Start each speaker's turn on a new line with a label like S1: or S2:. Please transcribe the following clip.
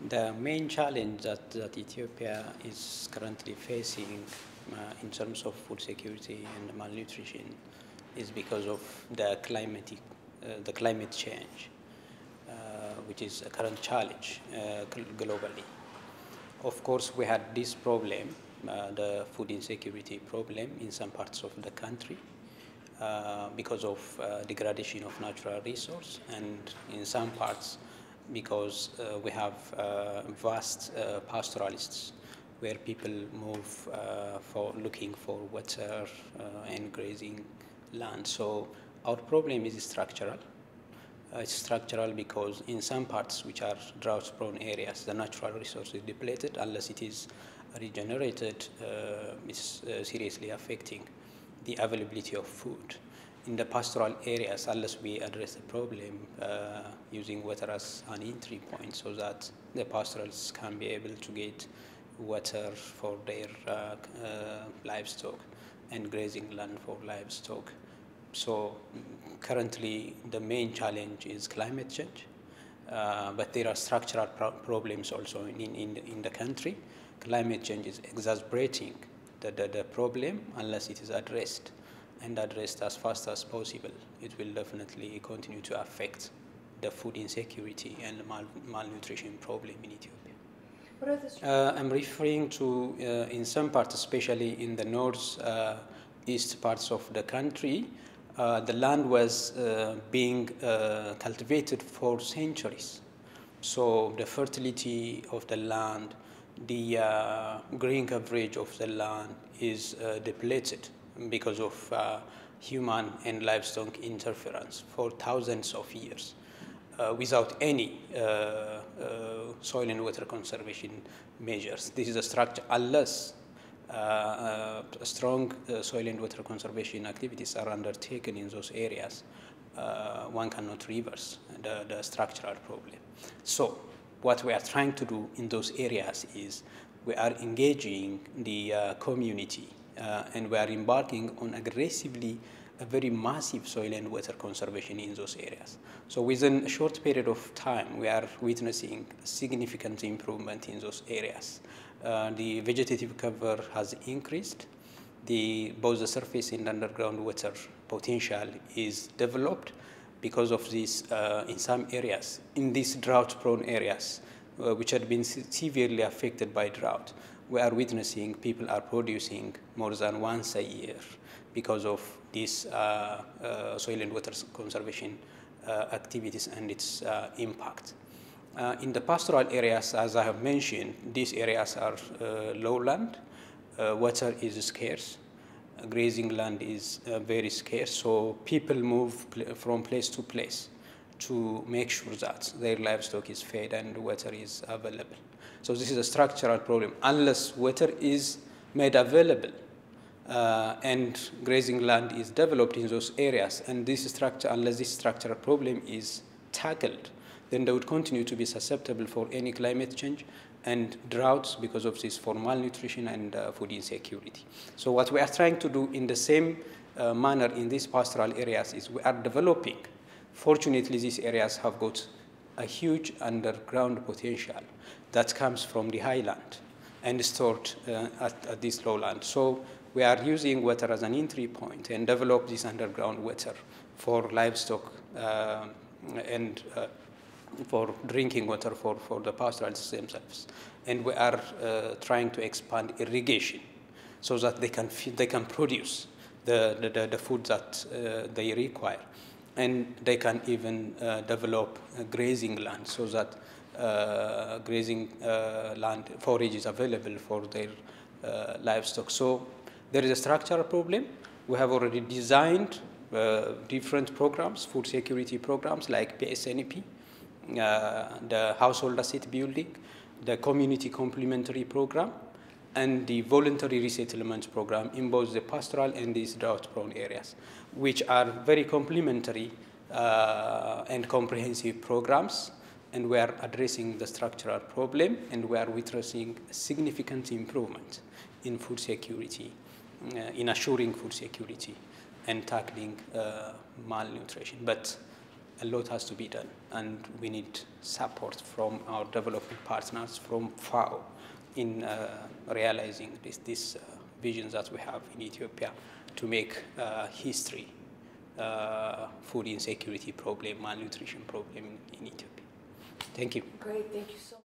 S1: The main challenge that Ethiopia is currently facing in terms of food security and malnutrition is because of the climate change, which is a current challenge globally. Of course, we had this problem, the food insecurity problem in some parts of the country because of degradation of natural resource, and in some parts because we have vast pastoralists where people move for looking for water and grazing land. So our problem is structural. It's structural because in some parts which are drought-prone areas, the natural resource is depleted. Unless it is regenerated, it's seriously affecting the availability of food. In the pastoral areas, unless we address the problem using water as an entry point so that the pastoralists can be able to get water for their livestock and grazing land for livestock. So currently the main challenge is climate change, but there are structural problems also in the country. Climate change is exacerbating the problem unless it is addressed, and addressed as fast as possible. It will definitely continue to affect the food insecurity and malnutrition problem in Ethiopia.
S2: What are the
S1: I'm referring to in some parts, especially in the east parts of the country, the land was being cultivated for centuries. So the fertility of the land, the green coverage of the land is depleted because of human and livestock interference for thousands of years without any soil and water conservation measures. This is a structure. Unless strong soil and water conservation activities are undertaken in those areas, one cannot reverse the structural problem. So what we are trying to do in those areas is we are engaging the community and we are embarking on aggressively a very massive soil and water conservation in those areas. So within a short period of time, we are witnessing significant improvement in those areas. The vegetative cover has increased. Both the surface and underground water potential is developed because of this in some areas, in these drought-prone areas, which had been severely affected by drought. We are witnessing people are producing more than once a year because of these soil and water conservation activities and its impact. In the pastoral areas, as I have mentioned, these areas are lowland, water is scarce, grazing land is very scarce, so people move from place to place to make sure that their livestock is fed and water is available. So this is a structural problem. Unless water is made available and grazing land is developed in those areas, and unless this structural problem is tackled, then they would continue to be susceptible for any climate change and droughts because of this for malnutrition and food insecurity. So what we are trying to do in the same manner in these pastoral areas is we are developing. Fortunately, these areas have got a huge underground potential that comes from the highland and stored at this lowland. So we are using water as an entry point and develop this underground water for livestock and for drinking water for the pastoralists themselves. And we are trying to expand irrigation so that they can produce the food that they require. And they can even develop grazing land so that grazing land forage is available for their livestock. So there is a structural problem. We have already designed different programs, food security programs like PSNP, the household asset building, the community complementary program, and the voluntary resettlement program in both the pastoral and these drought-prone areas, which are very complementary and comprehensive programs. And we are addressing the structural problem, and we are witnessing significant improvement in food security, in assuring food security and tackling malnutrition. But a lot has to be done, and we need support from our development partners, from FAO, in realizing this vision that we have in Ethiopia to make history food insecurity problem, malnutrition problem in Ethiopia. Thank you.
S2: Great, thank you so much.